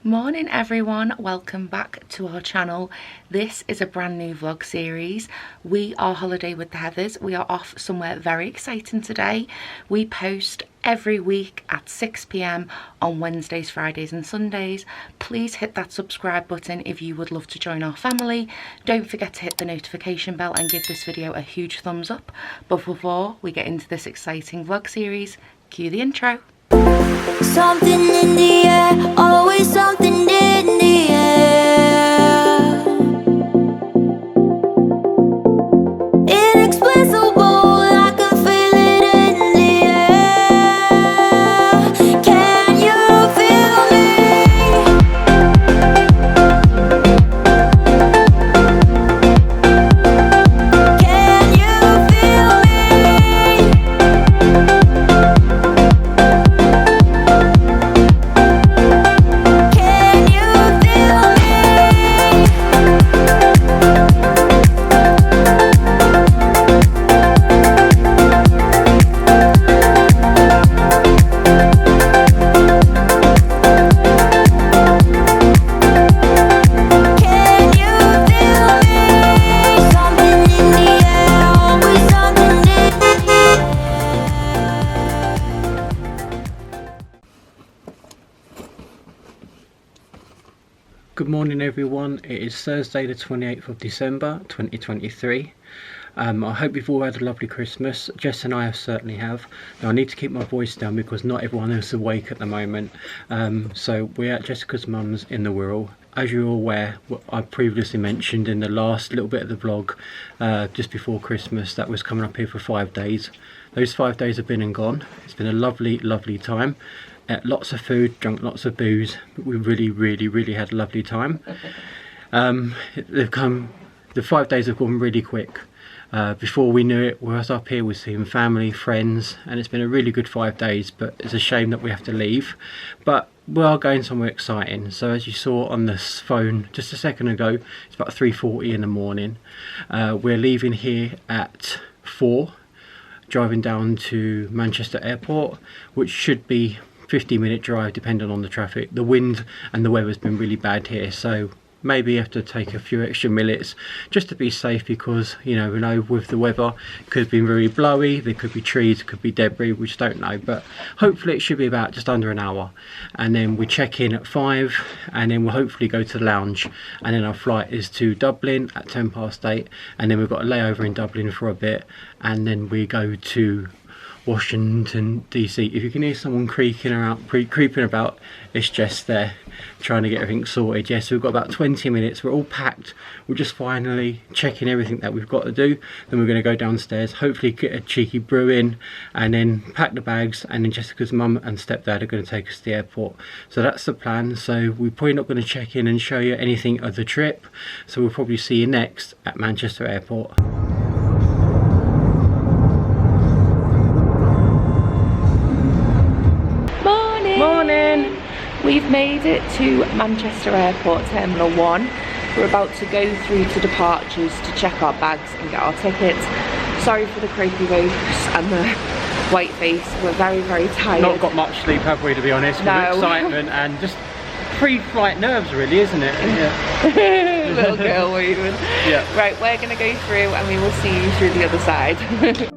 Morning everyone, welcome back to our channel. This is a brand new vlog series. We are holiday with the Heathers. We are off somewhere very exciting today. We post every week at 6 p.m. on Wednesdays, Fridays and Sundays. Please hit that subscribe button if you would love to join our family. Don't forget to hit the notification bell and give this video a huge thumbs up. But before we get into this exciting vlog series, cue the intro. Something in the air, always something in the air. Inexplicable, I can feel it in the air. Can you feel me? Can you feel me? Good morning everyone, it is Thursday the 28th of December 2023. I hope you've all had a lovely Christmas. Jess and I certainly have. Now I need to keep my voice down because not everyone is awake at the moment. So we're at Jessica's mum's in the Wirral. As you're aware, what I previously mentioned in the last little bit of the vlog, just before Christmas, that was coming up here for 5 days. Those 5 days have been and gone. It's been a lovely time. Lots of food, drunk lots of booze, but we really had a lovely time. The 5 days have gone really quick. Before we knew it, we were up here, we're seeing family, friends, and it's been a really good 5 days, but it's a shame that we have to leave. But we are going somewhere exciting. So as you saw on this phone just a second ago, it's about 3:40 in the morning. We're leaving here at 4, driving down to Manchester Airport, which should be 50-minute drive depending on the traffic. The wind and the weather's been really bad here, so maybe you have to take a few extra minutes just to be safe, because you know with the weather it could have been very blowy, there could be trees, could be debris, we just don't know. But hopefully it should be about just under an hour, and then we check in at 5, and then we'll hopefully go to the lounge, and then our flight is to Dublin at 8:10, and then we've got a layover in Dublin for a bit, and then we go to Washington DC. If you can hear someone creeping about, it's just there trying to get everything sorted. Yes, we've got about 20 minutes. We're all packed. We're just finally checking everything that we've got to do. Then we're going to go downstairs, hopefully get a cheeky brew in, and then pack the bags, and then Jessica's mum and stepdad are going to take us to the airport. So that's the plan. So we're probably not going to check in and show you anything of the trip, so we'll probably see you next at Manchester Airport. Morning! We've made it to Manchester Airport Terminal 1. We're about to go through to departures to check our bags and get our tickets. Sorry for the croaky voice and the white face. We're very tired. Not got much sleep, have we, to be honest? No. With excitement and just pre-flight nerves, really, isn't it? Yeah. Little girl moving. Yeah. Right, we're going to go through and we will see you through the other side.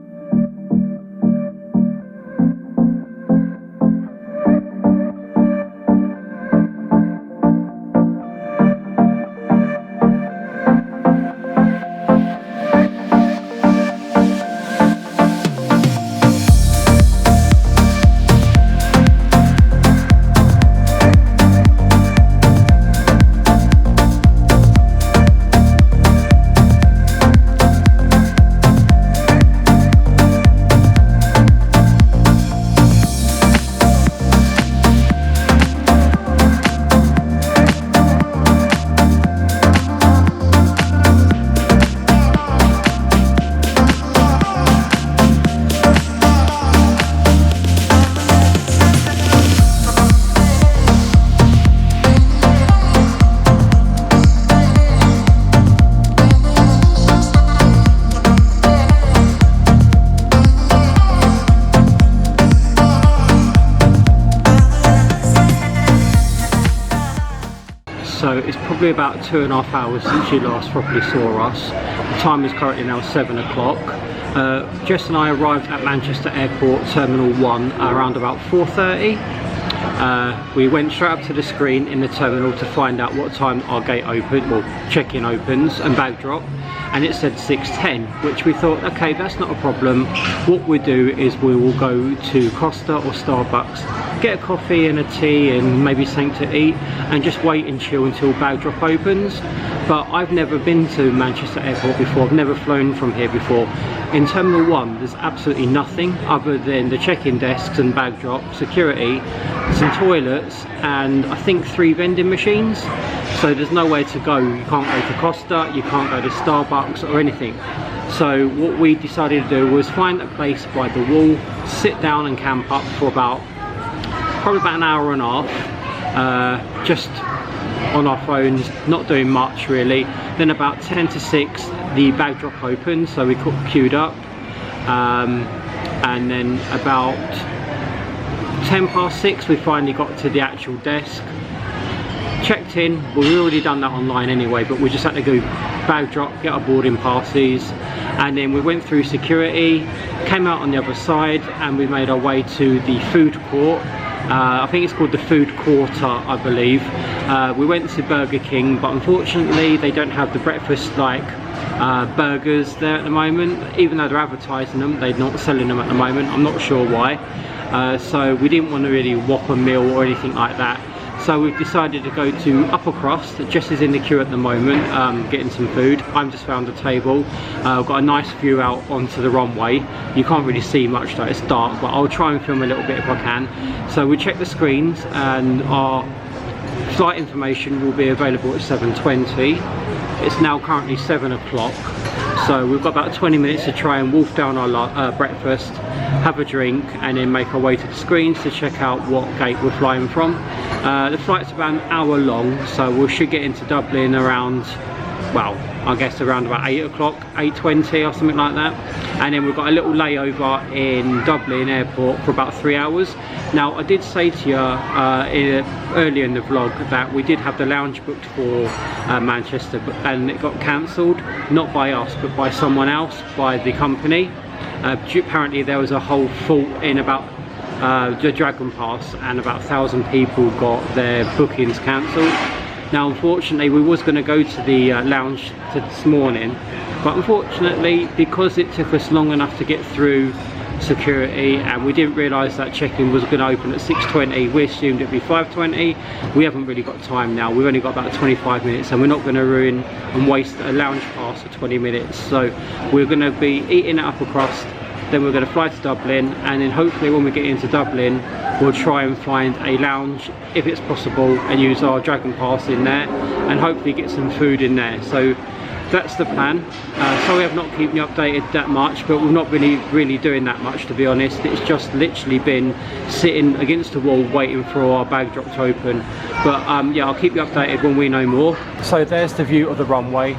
so it's probably about 2.5 hours since you last properly saw us. The time is currently now 7 o'clock. Jess and I arrived at Manchester Airport Terminal 1 around about 4:30. We went straight up to the screen in the terminal to find out what time our gate opened, well, check-in opens and bag drop, and it said 6:10, which we thought, okay, that's not a problem. What we do is we will go to Costa or Starbucks, get a coffee and a tea and maybe something to eat, and just wait and chill until bag drop opens. But I've never been to Manchester Airport before, I've never flown from here before. In Terminal 1 there's absolutely nothing other than the check-in desks and bag drop, security, some toilets, and I think 3 vending machines. So there's nowhere to go. You can't go to Costa, you can't go to Starbucks or anything. So what we decided to do was find a place by the wall, sit down and camp up for probably about an hour and a half, just on our phones, not doing much really. Then about 10 to 6 the bag drop opened, so we queued up, and then about 10 past 6 we finally got to the actual desk, checked in. Well, we already done that online anyway, but we just had to go bag drop, get our boarding passes, and then we went through security, came out on the other side, and we made our way to the food court. I think it's called the food quarter, I believe. We went to Burger King, but unfortunately they don't have the breakfast like burgers there at the moment. Even though they're advertising them, they're not selling them at the moment. I'm not sure why. So we didn't want to really whop a meal or anything like that. So we've decided to go to Upper Crust. Jess is in the queue at the moment, getting some food. I'm just found a table. I've got a nice view out onto the runway. You can't really see much though, it's dark, but I'll try and film a little bit if I can. So we check the screens and our flight information will be available at 7:20. It's now currently 7 o'clock. So we've got about 20 minutes to try and wolf down our breakfast, have a drink, and then make our way to the screens to check out what gate we're flying from. The flight's about an hour long, so we should get into Dublin around, well, I guess around about 8 o'clock, 8:20 or something like that. And then we've got a little layover in Dublin airport for about 3 hours. Now, I did say to you earlier in the vlog that we did have the lounge booked for Manchester, and it got cancelled, not by us, but by someone else, by the company. Apparently there was a whole fault in about the Dragon Pass, and about 1,000 people got their bookings cancelled. Now unfortunately we was going to go to the lounge this morning, but unfortunately because it took us long enough to get through security and we didn't realise that check-in was going to open at 6:20, we assumed it'd be 5:20. We haven't really got time now, we've only got about 25 minutes and we're not going to ruin and waste a lounge pass for 20 minutes. So we're going to be eating at Upper Crust, then we're going to fly to Dublin, and then hopefully when we get into Dublin we'll try and find a lounge if it's possible and use our Dragon Pass in there and hopefully get some food in there. So that's the plan. Sorry I've not kept you updated that much, but we're not really doing that much, to be honest. It's just literally been sitting against the wall waiting for our bag drop to open. But yeah, I'll keep you updated when we know more. So there's the view of the runway.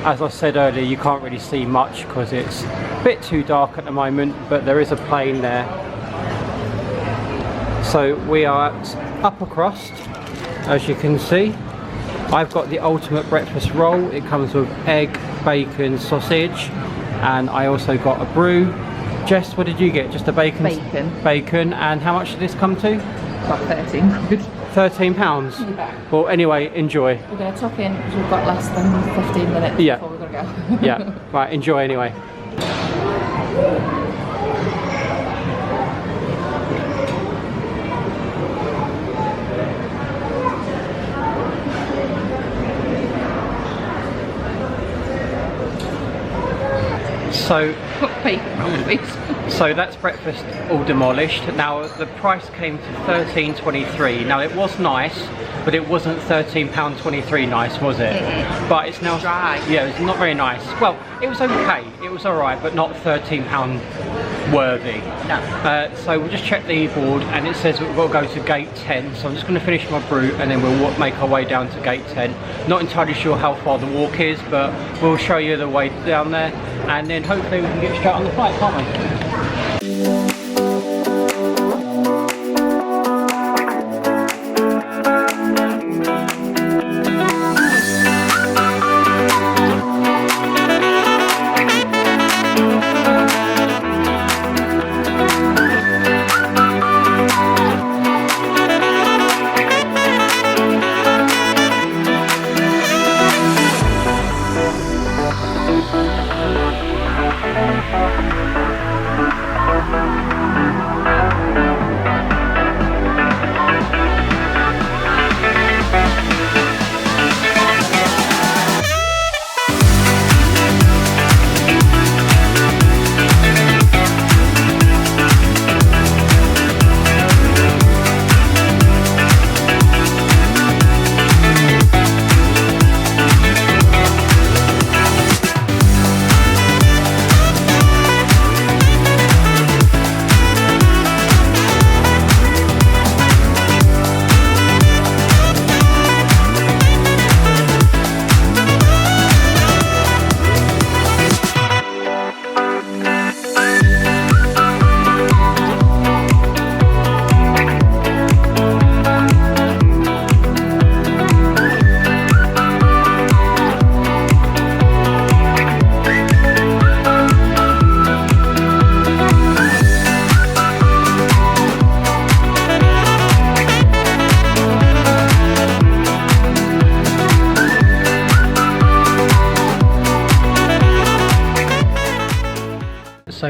As I said earlier, you can't really see much because it's a bit too dark at the moment, but there is a plane there. So we are at Upper Crust, as you can see. I've got the ultimate breakfast roll. It comes with egg, bacon, sausage, and I also got a brew. Jess, what did you get? Just a bacon? Bacon. And how much did this come to? About 13 quid. £13? Yeah. Well, anyway, enjoy. We're going to tuck in because we've got less than 15 minutes before we're going to go. Yeah, right, enjoy anyway. So that's breakfast all demolished. Now the price came to £13.23. Now it was nice, but it wasn't £13.23 nice, was it? But it's now dry. Yeah, it's not very nice. Well, it was okay. It was alright, but not £13 worthy. No. So we'll just check the board, and it says we've got to go to gate 10. So I'm just going to finish my brew, and then we'll make our way down to gate 10. Not entirely sure how far the walk is, but we'll show you the way down there, and then hopefully we can get straight on the flight, can't we?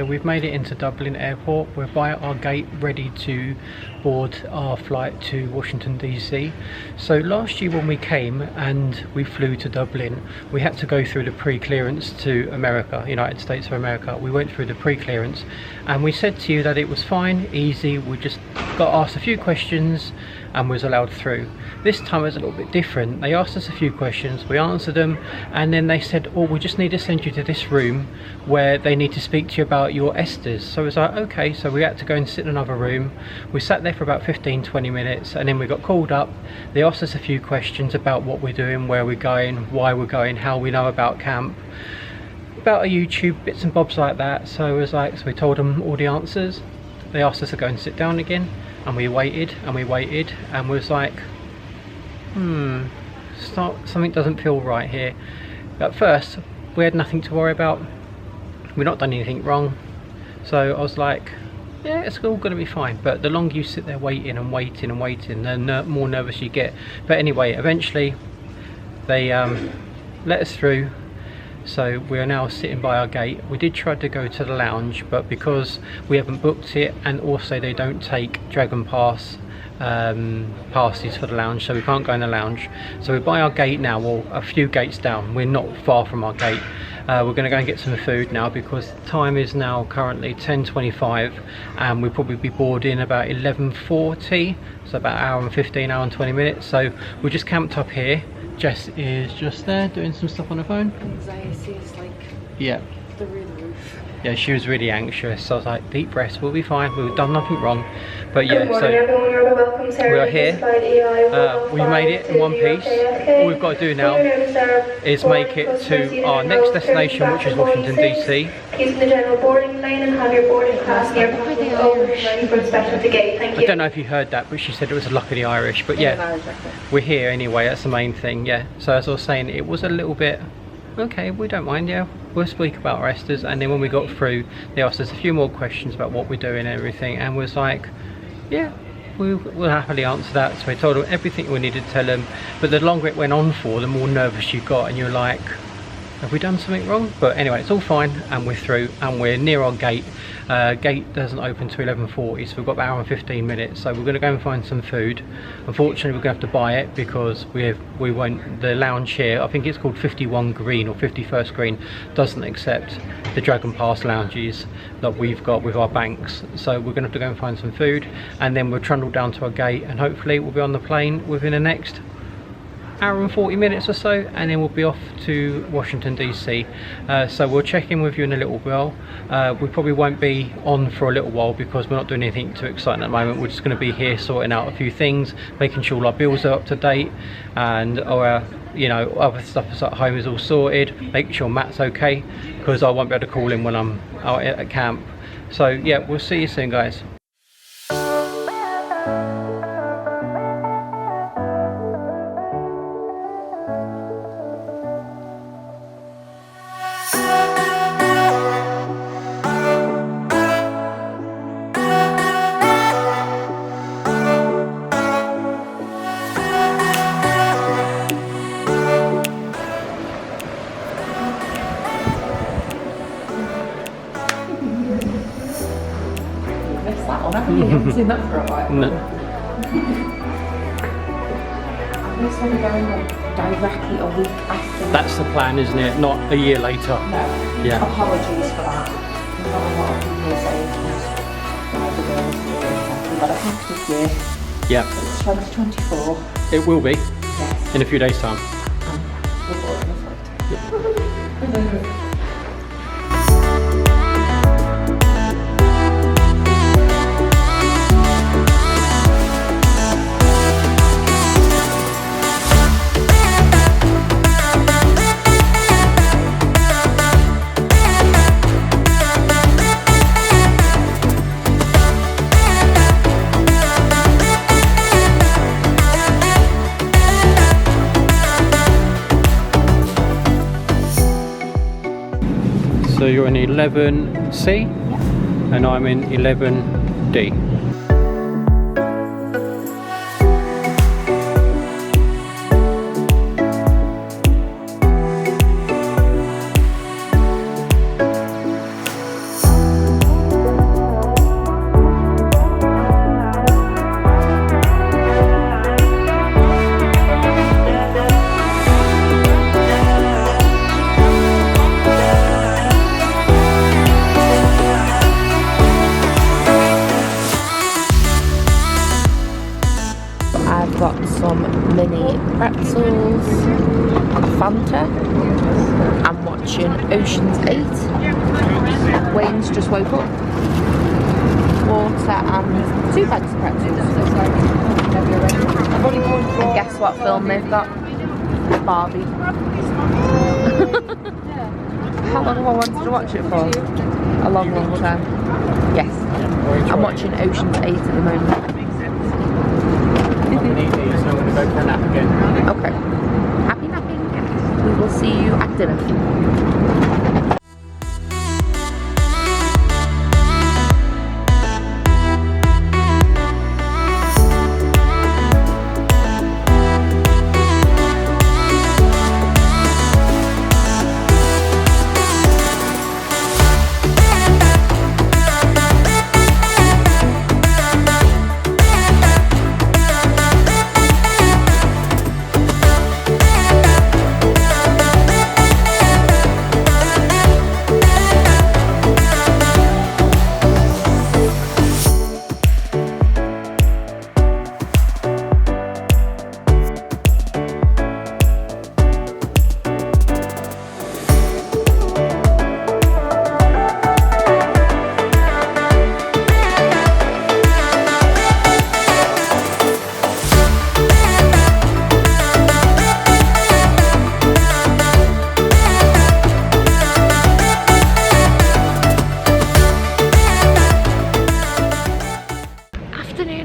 we've made it into Dublin airport. We're by our gate ready to board our flight to Washington DC. So last year when we came and we flew to Dublin, we had to go through the pre-clearance to America, United States of America. We went through the pre-clearance and we said to you that it was fine, easy. We just got asked a few questions and was allowed through. This time it was a little bit different. They asked us a few questions, we answered them, and then they said, oh, we just need to send you to this room where they need to speak to you about your esters. So it was like, okay, so we had to go and sit in another room. We sat there for about 15-20 minutes and then we got called up. They asked us a few questions about what we're doing, where we're going, why we're going, how we know about camp, about our YouTube, bits and bobs like that. So it was like, so we told them all the answers. They asked us to go and sit down again, and we waited and we waited and was like, something doesn't feel right here. At first we had nothing to worry about, we've not done anything wrong, so I was like, yeah, it's all going to be fine. But the longer you sit there waiting and waiting and waiting, the more nervous you get. But anyway, eventually they let us through. So we are now sitting by our gate. We did try to go to the lounge, but because we haven't booked it, and also they don't take Dragon Pass passes for the lounge, so we can't go in the lounge. So we're by our gate now, well, a few gates down. We're not far from our gate. We're going to go and get some food now because time is now currently 10:25 and we'll probably be boarding about 11:40, so about an hour and 15, hour and 20 minutes. So we just camped up here. Jess is just there doing some stuff on her phone. Anxiety is like, yeah, through the roof. Yeah, she was really anxious. So I was like, deep breaths, we'll be fine, we've done nothing wrong. But yeah, so we are here. We made it in one piece. All we've got to do now is make it to our next destination, which is Washington DC. Keep in the general boarding lane and have your boarding pass near passing over the line for inspection at the gate. Thank you. I don't know if you heard that, but she said it was a luck of the Irish. But yeah, we're here anyway, that's the main thing, yeah. So as I was saying, it was a little bit, okay, we don't mind, yeah. We'll speak about our esters, and then when we got through, they asked us a few more questions about what we're doing and everything, and was like, yeah, we'll happily answer that. So we told them everything we needed to tell them, but the longer it went on for, the more nervous you got, and you're like, have we done something wrong? But anyway, it's all fine, and we're through, and we're near our gate. Gate doesn't open till 11:40, so we've got about an hour and 15 minutes. So we're going to go and find some food. Unfortunately, we're going to have to buy it because we won't. The lounge here, I think it's called 51 Green or 51st Green, doesn't accept the Dragon Pass lounges that we've got with our banks. So we're going to have to go and find some food, and then we'll trundle down to our gate, and hopefully we'll be on the plane within the next hour and 40 minutes or so, and then we'll be off to Washington DC. So we'll check in with you in a little while. We probably won't be on for a little while because we're not doing anything too exciting at the moment. We're just going to be here sorting out a few things, making sure our bills are up to date, and our other stuff is at home is all sorted, making sure Matt's okay, because I won't be able to call him when I'm out at camp. So yeah, we'll see you soon, guys. I haven't seen that for a while. No. This one going directly a week after. That's the plan, isn't it? Not a year later. No. Yeah. Apologies for that. There's not a lot of people saying but I have this year. Yeah. It's 2024. It will be. Yes. In a few days' time. We're bored, I'm afraid. So you're in 11C, and I'm in 11D. Pringles, Fanta. I'm watching Ocean's 8. Wayne's just woke up. Water and 2 bags of pretzels. And guess what film they've got? Barbie. How long have I wanted to watch it for? A long, long time. Yes. I'm watching Ocean's 8 at the moment. So I'm going to go for a nap again. Okay. Happy napping. We will see you at dinner.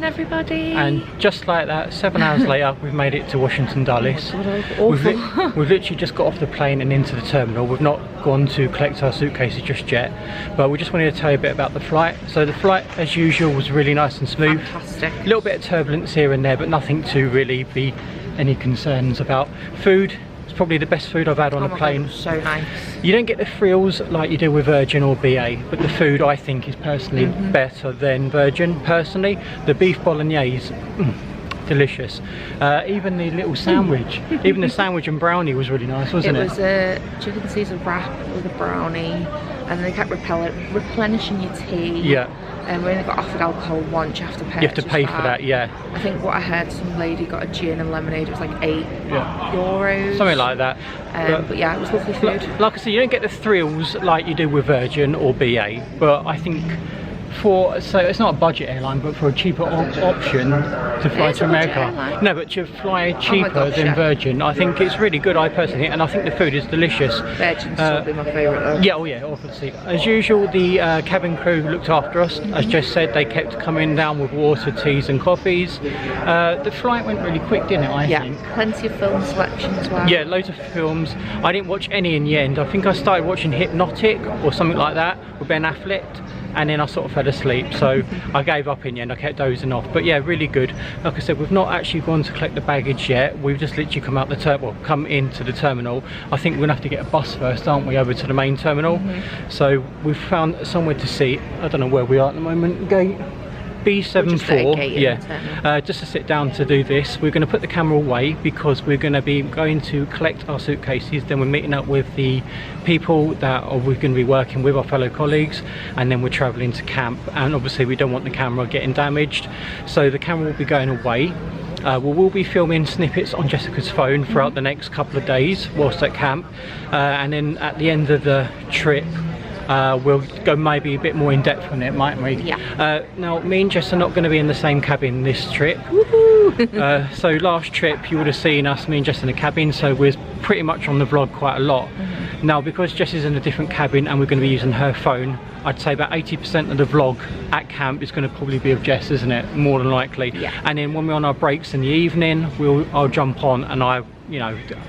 Everybody. And just like that, 7 hours later, we've made it to Washington Dulles. Oh my God, we've literally just got off the plane and into the terminal. We've not gone to collect our suitcases just yet, but we just wanted to tell you a bit about the flight. So the flight, as usual, was really nice and smooth. Fantastic. A little bit of turbulence here and there, but nothing to really be any concerns about. Food, it's probably the best food I've had on a plane. God, so nice. You don't get the frills like you do with Virgin or BA, but the food I think is personally better than Virgin. Personally, the beef bolognese, delicious. Even the little sandwich, even the sandwich and brownie was really nice, wasn't it? It was a chicken Caesar wrap with a brownie, and they kept replenishing your tea. Yeah. And we only got offered alcohol once. You have to pay. You have to pay for that, yeah. I think what I heard, some lady got a gin and lemonade. It was like €8. Something like that. But yeah, it was lovely food. Like I said, you don't get the thrills like you do with Virgin or BA, but I think so it's not a budget airline, but for a cheaper option to fly to America. No, but to fly cheaper than Virgin, I think it's really good. I personally think, and I think the food is delicious. Virgin's probably my favourite though. Yeah, oh yeah, obviously. As usual, the cabin crew looked after us. As Jess said, they kept coming down with water, teas and coffees. The flight went really quick, didn't it, I think? Yeah, plenty of film selection as well. Yeah, loads of films. I didn't watch any in the end. I think I started watching Hypnotic or something like that with Ben Affleck, and then I sort of fell asleep, so I gave up in the end. I kept dozing off, but yeah, really good. Like I said, we've not actually gone to collect the baggage yet. We've just literally come into the terminal. I think we're gonna have to get a bus first, aren't we, over to the main terminal. So we've found somewhere to sit. I don't know where we are at the moment. Gate B74, yeah, just to sit down to do this. We're going to put the camera away because we're going to be going to collect our suitcases, then we're meeting up with the people that we're going to be working with, our fellow colleagues, and then we're travelling to camp, and obviously we don't want the camera getting damaged, so the camera will be going away. We will be filming snippets on Jessica's phone throughout the next couple of days whilst at camp, and then at the end of the trip we'll go maybe a bit more in depth on it, mightn't we? Yeah. Now, me and Jess are not going to be in the same cabin this trip. So last trip you would have seen us, me and Jess in the cabin, so we're pretty much on the vlog quite a lot. Now, because Jess is in a different cabin and we're going to be using her phone, I'd say about 80% of the vlog at camp is going to probably be of Jess, isn't it? More than likely. Yeah. And then when we're on our breaks in the evening, I'll jump on and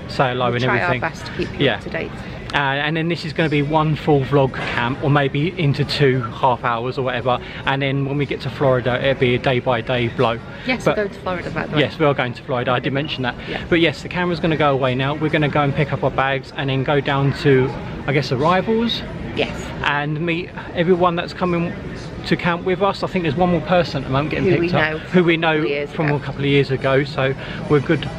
say hello and everything. Try our best to keep you up to date. And then this is going to be one full vlog camp, or maybe into 2 half hours or whatever, and then when we get to Florida it'll be a day-by-day vlog. Yes, we're going to Florida, by the way. Yes, we are going to Florida, I did mention that. Yeah. But yes, the camera's going to go away now. We're going to go and pick up our bags and then go down to, I guess, arrivals. Yes. And meet everyone that's coming to camp with us. I think there's one more person at the moment getting picked up, who we know from a couple of years ago, so we're good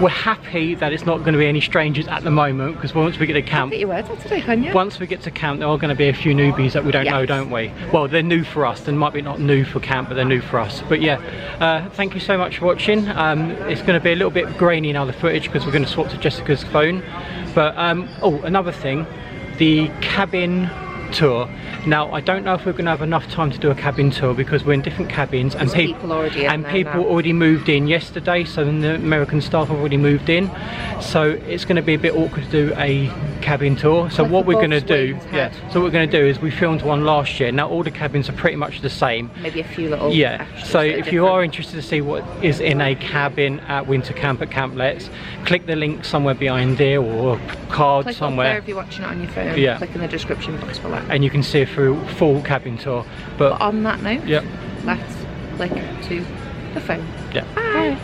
we're happy that it's not going to be any strangers at the moment, because once we get to camp, Get your words out today, can't you? once we get to camp, there are going to be a few newbies that we don't know, don't we? Well, they're new for us. They might be not new for camp, but they're new for us. But yeah, thank you so much for watching. It's going to be a little bit grainy now, the footage, because we're going to swap to Jessica's phone. But oh, another thing, the cabin tour. Now, I don't know if we're going to have enough time to do a cabin tour, because we're in different cabins and people already moved in yesterday, so the American staff have already moved in, so it's going to be a bit awkward to do a cabin tour. So like what we're going to do, so what we're going to do is we filmed one last year. Now all the cabins are pretty much the same, maybe a few little so if you are interested to see what is in a cabin at winter camp at Camp Letts, click the link somewhere behind there, or a card click somewhere up there if you're watching it on your phone. Click in the description box below and you can see a full cabin tour. But on that note, let's click to the phone. Bye.